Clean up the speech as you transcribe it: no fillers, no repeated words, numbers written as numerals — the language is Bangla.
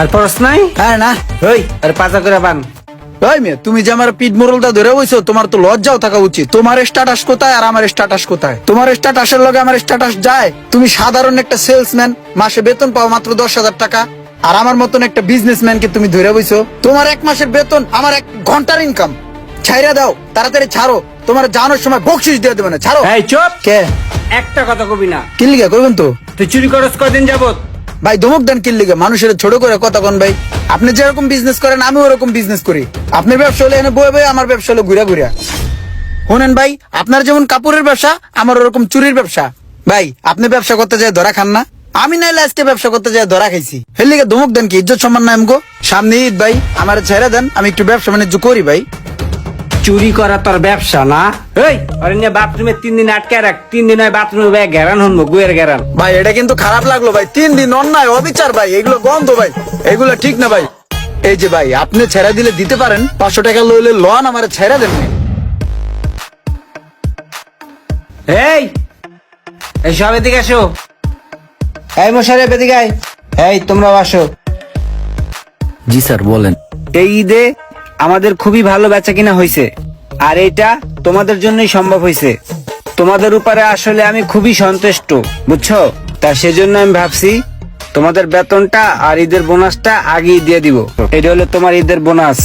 আর পরস নাই? হ্যাঁ না ওই আরে পাজা করে বান। ওই মেয়ে, তুমি যে আমার পিঠ মোড়লটা ধরে বইছো, তোমার তো লজ্জাও থাকা উচিত। তোমার স্ট্যাটাস কোথায় আর আমার স্ট্যাটাস কোথায়? তোমার স্ট্যাটাসের লগে আমার স্ট্যাটাস যায়? তুমি সাধারণ একটা সেলসম্যান, মাসে বেতন পাও মাত্র 10,000 টাকা, আর আমার মতন একটা বিজনেসম্যানকে তুমি ধরে বইছো। তোমার 1 মাসের বেতন আমার 1 ঘন্টার ইনকাম। ছাইরা দাও, তাড়াতাড়ি ছাড়ো, তোমার জানার সময় বকশিস দিয়ে দেবে না, ছাড়ো। এই চুপ, কে একটা কথা কবি না। কি লিগা করবেন তো? তুই চুরি করস কদিন যাবত? ভাই ধমক দেন কি লিগা? মানুষের ছোট করে কথা কোন ভাই? আপনি যেরকম বিজনেস করেন আমি ওরকম বিজনেস করি। আপনার ব্যবসা হলে এনে বয়ে বয়ে, আমার ব্যবসা হলো ঘুরা ঘুরা। শোনেন ভাই, আপনার যেমন কাপড়ের ব্যবসা, আমার ওরকম চুরির ব্যবসা। ভাই আপনি ব্যবসা করতে যায় ধরা খান না, আমি নাইলে আজকে ব্যবসা করতে যায় ধরা খাইছি। এর লিগে ধমক দেন কি? ইজ্জত সম্মান নাই আমগো? সামনে ঈদ ভাই, আমার ছেড়ে দেন, আমি একটু ব্যবসা বাণিজ্য করি ভাই। চুরি করা তোর ব্যবসা না? এই আরে নিয়ে বাথরুমে 3 দিন আটকে রাখ, 3 দিন হয় বাথরুমে ঘেরান হনবো, গুয়ের ঘেরান। ভাই এটা কিন্তু খারাপ লাগলো ভাই, 3 দিন অন্যায় অবিচার ভাই, এগুলো গন্ধ ভাই, এগুলো ঠিক না ভাই। এই যে ভাই, আপনি ছেড়ে দিলে দিতে পারেন, 500 টাকা লইলে লন, আমার ছেড়ে দেন। এই এই সব এদিকে আসো। এই মশারে এদিকে আয়। এই তোমরাও আসো। জি স্যার বলেন। এই ঈদে আমাদের খুবই ভালো বেচা কিনা হয়েছে, আর এটা তোমাদের জন্যই সম্ভব হয়েছে। তোমাদের উপরে আসলে আমি খুবই সন্তুষ্ট, বুঝছো? তা সেজন্য আমি ভাবছি তোমাদের বেতনটা আর ঈদের বোনাসটা আগেই দিয়ে দিব। এটা হলো তোমার ঈদের বোনাস।